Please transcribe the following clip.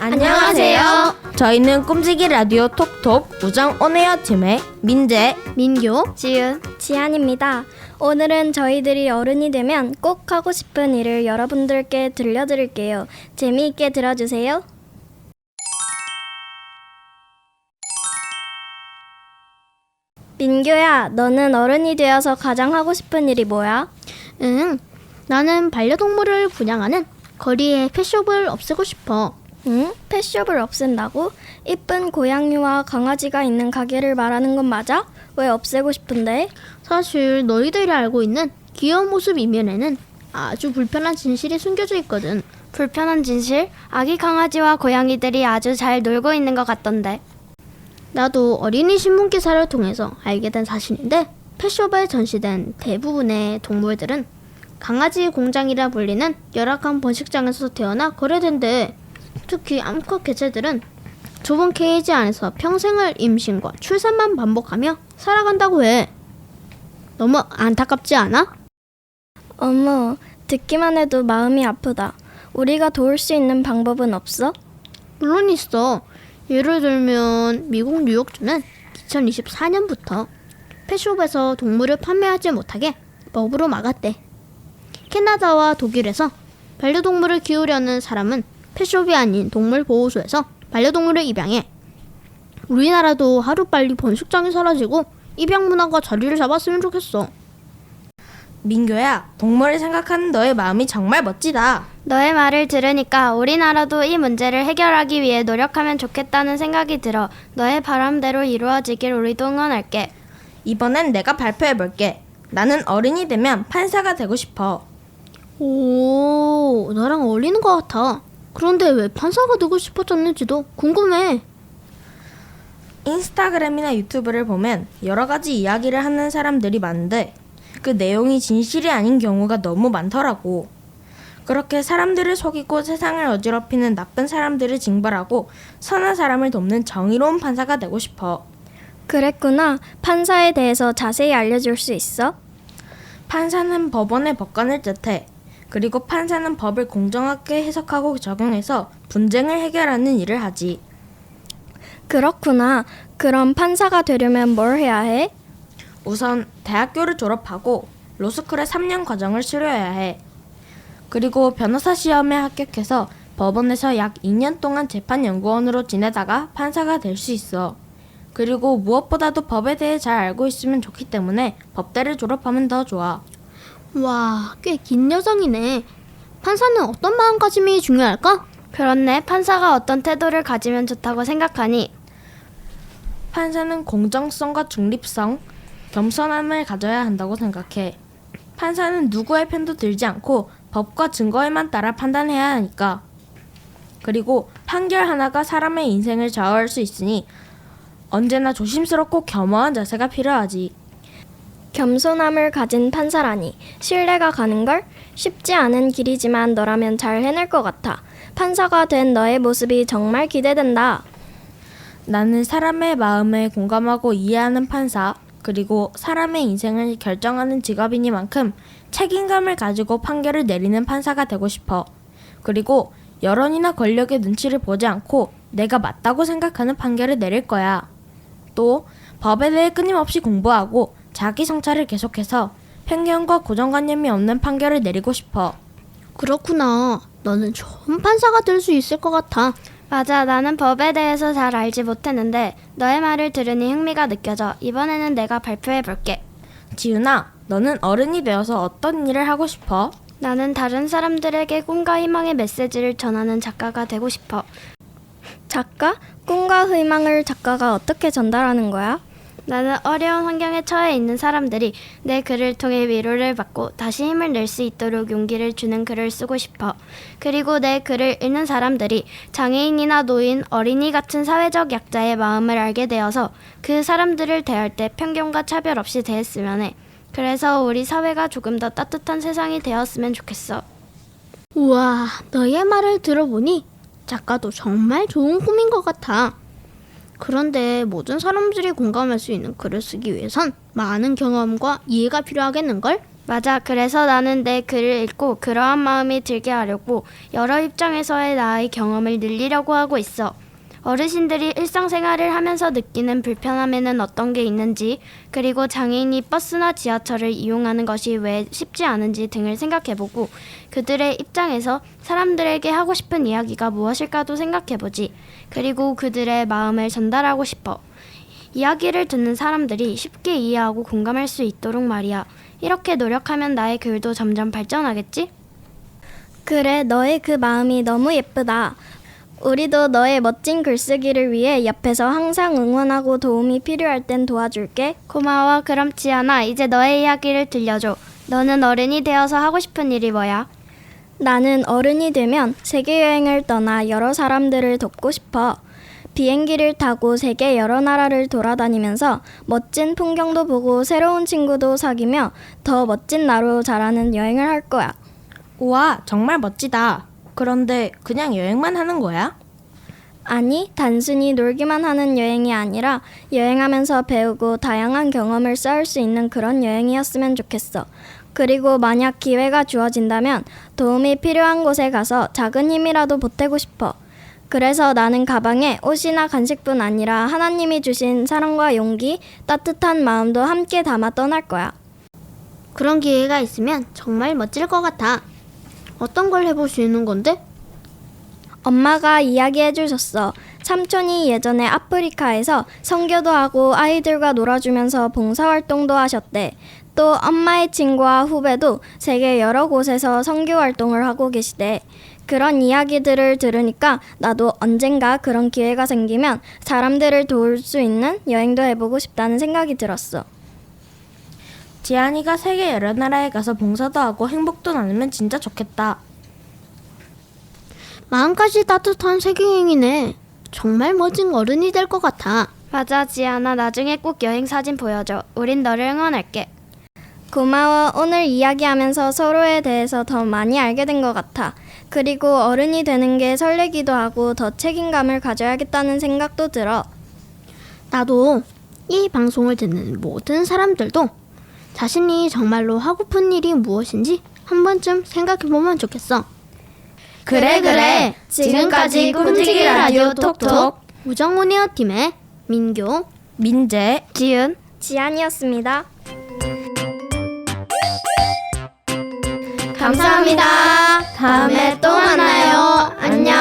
안녕하세요. 저희는 꿈지기 라디오 톡톡 우정 온에어 팀의 민재, 민교, 지은, 지안입니다. 오늘은 저희들이 어른이 되면 꼭 하고 싶은 일을 여러분들께 들려드릴게요. 재미있게 들어주세요. 민교야, 너는 어른이 되어서 가장 하고 싶은 일이 뭐야? 나는 반려동물을 분양하는 거리의 펫숍을 없애고 싶어. 응? 펫숍을 없앤다고? 이쁜 고양이와 강아지가 있는 가게를 말하는 건 맞아? 왜 없애고 싶은데? 사실 너희들이 알고 있는 귀여운 모습 이면에는 아주 불편한 진실이 숨겨져 있거든. 불편한 진실? 아기 강아지와 고양이들이 아주 잘 놀고 있는 것 같던데. 나도 어린이 신문 기사를 통해서 알게 된 사실인데, 펫숍에 전시된 대부분의 동물들은 강아지 공장이라 불리는 열악한 번식장에서 태어나 거래된대. 특히 암컷 개체들은 좁은 케이지 안에서 평생을 임신과 출산만 반복하며 살아간다고 해. 너무 안타깝지 않아? 어머, 듣기만 해도 마음이 아프다. 우리가 도울 수 있는 방법은 없어? 물론 있어. 예를 들면 미국 뉴욕주는 2024년부터 펫숍에서 동물을 판매하지 못하게 법으로 막았대. 캐나다와 독일에서 반려동물을 키우려는 사람은 펫숍이 아닌 동물보호소에서 반려동물을 입양해. 우리나라도 하루빨리 번식장이 사라지고 입양 문화가 자리를 잡았으면 좋겠어. 민교야, 동물을 생각하는 너의 마음이 정말 멋지다. 너의 말을 들으니까 우리나라도 이 문제를 해결하기 위해 노력하면 좋겠다는 생각이 들어. 너의 바람대로 이루어지길 우리도 응원할게. 이번엔 내가 발표해볼게. 나는 어른이 되면 판사가 되고 싶어. 오, 나랑 어울리는 것 같아. 그런데 왜 판사가 되고 싶어졌는지도 궁금해. 인스타그램이나 유튜브를 보면 여러 가지 이야기를 하는 사람들이 많은데 그 내용이 진실이 아닌 경우가 너무 많더라고. 그렇게 사람들을 속이고 세상을 어지럽히는 나쁜 사람들을 징벌하고 선한 사람을 돕는 정의로운 판사가 되고 싶어. 그랬구나. 판사에 대해서 자세히 알려줄 수 있어? 판사는 법원의 법관을 뜻해. 그리고 판사는 법을 공정하게 해석하고 적용해서 분쟁을 해결하는 일을 하지. 그렇구나. 그럼 판사가 되려면 뭘 해야 해? 우선 대학교를 졸업하고 로스쿨의 3년 과정을 치러야 해. 그리고 변호사 시험에 합격해서 법원에서 약 2년 동안 재판연구원으로 지내다가 판사가 될 수 있어. 그리고 무엇보다도 법에 대해 잘 알고 있으면 좋기 때문에 법대를 졸업하면 더 좋아. 와, 꽤 긴 여정이네. 판사는 어떤 마음가짐이 중요할까? 그렇네. 판사가 어떤 태도를 가지면 좋다고 생각하니? 판사는 공정성과 중립성, 겸손함을 가져야 한다고 생각해. 판사는 누구의 편도 들지 않고 법과 증거에만 따라 판단해야 하니까. 그리고 판결 하나가 사람의 인생을 좌우할 수 있으니 언제나 조심스럽고 겸허한 자세가 필요하지. 겸손함을 가진 판사라니 신뢰가 가는걸? 쉽지 않은 길이지만 너라면 잘 해낼 것 같아. 판사가 된 너의 모습이 정말 기대된다. 나는 사람의 마음에 공감하고 이해하는 판사, 그리고 사람의 인생을 결정하는 직업이니만큼 책임감을 가지고 판결을 내리는 판사가 되고 싶어. 그리고 여론이나 권력의 눈치를 보지 않고 내가 맞다고 생각하는 판결을 내릴 거야. 또 법에 대해 끊임없이 공부하고 자기 성찰을 계속해서 편견과 고정관념이 없는 판결을 내리고 싶어. 그렇구나. 너는 좋은 판사가 될 수 있을 것 같아. 맞아. 나는 법에 대해서 잘 알지 못했는데 너의 말을 들으니 흥미가 느껴져. 이번에는 내가 발표해볼게. 지은아, 너는 어른이 되어서 어떤 일을 하고 싶어? 나는 다른 사람들에게 꿈과 희망의 메시지를 전하는 작가가 되고 싶어. 작가? 꿈과 희망을 작가가 어떻게 전달하는 거야? 나는 어려운 환경에 처해 있는 사람들이 내 글을 통해 위로를 받고 다시 힘을 낼 수 있도록 용기를 주는 글을 쓰고 싶어. 그리고 내 글을 읽는 사람들이 장애인이나 노인, 어린이 같은 사회적 약자의 마음을 알게 되어서 그 사람들을 대할 때 편견과 차별 없이 대했으면 해. 그래서 우리 사회가 조금 더 따뜻한 세상이 되었으면 좋겠어. 우와, 너의 말을 들어보니 작가도 정말 좋은 꿈인 것 같아. 그런데 모든 사람들이 공감할 수 있는 글을 쓰기 위해선 많은 경험과 이해가 필요하겠는걸? 맞아. 그래서 나는 내 글을 읽고 그러한 마음이 들게 하려고 여러 입장에서의 나의 경험을 늘리려고 하고 있어. 어르신들이 일상생활을 하면서 느끼는 불편함에는 어떤 게 있는지, 그리고 장애인이 버스나 지하철을 이용하는 것이 왜 쉽지 않은지 등을 생각해보고 그들의 입장에서 사람들에게 하고 싶은 이야기가 무엇일까도 생각해보지. 그리고 그들의 마음을 전달하고 싶어. 이야기를 듣는 사람들이 쉽게 이해하고 공감할 수 있도록 말이야. 이렇게 노력하면 나의 글도 점점 발전하겠지? 그래, 너의 그 마음이 너무 예쁘다. 우리도 너의 멋진 글쓰기를 위해 옆에서 항상 응원하고 도움이 필요할 땐 도와줄게. 고마워. 그럼 지아나, 이제 너의 이야기를 들려줘. 너는 어른이 되어서 하고 싶은 일이 뭐야? 나는 어른이 되면 세계 여행을 떠나 여러 사람들을 돕고 싶어. 비행기를 타고 세계 여러 나라를 돌아다니면서 멋진 풍경도 보고 새로운 친구도 사귀며 더 멋진 나로 자라는 여행을 할 거야. 우와, 정말 멋지다. 그런데 그냥 여행만 하는 거야? 아니, 단순히 놀기만 하는 여행이 아니라 여행하면서 배우고 다양한 경험을 쌓을 수 있는 그런 여행이었으면 좋겠어. 그리고 만약 기회가 주어진다면 도움이 필요한 곳에 가서 작은 힘이라도 보태고 싶어. 그래서 나는 가방에 옷이나 간식뿐 아니라 하나님이 주신 사랑과 용기, 따뜻한 마음도 함께 담아 떠날 거야. 그런 기회가 있으면 정말 멋질 것 같아. 어떤 걸 해볼 수 있는 건데? 엄마가 이야기해 주셨어. 삼촌이 예전에 아프리카에서 선교도 하고 아이들과 놀아주면서 봉사활동도 하셨대. 또 엄마의 친구와 후배도 세계 여러 곳에서 선교 활동을 하고 계시대. 그런 이야기들을 들으니까 나도 언젠가 그런 기회가 생기면 사람들을 도울 수 있는 여행도 해보고 싶다는 생각이 들었어. 지안이가 세계 여러 나라에 가서 봉사도 하고 행복도 나누면 진짜 좋겠다. 마음까지 따뜻한 세계여행이네. 정말 멋진 어른이 될 것 같아. 맞아, 지아나. 나중에 꼭 여행 사진 보여줘. 우린 너를 응원할게. 고마워. 오늘 이야기하면서 서로에 대해서 더 많이 알게 된 것 같아. 그리고 어른이 되는 게 설레기도 하고 더 책임감을 가져야겠다는 생각도 들어. 나도 이 방송을 듣는 모든 사람들도 자신이 정말로 하고픈 일이 무엇인지 한 번쯤 생각해보면 좋겠어. 그래. 지금까지 꿈지기 라디오 톡톡 우정오네어 팀의 민교, 민재, 지은. 지안이었습니다. 감사합니다. 다음에 또 만나요. 안녕.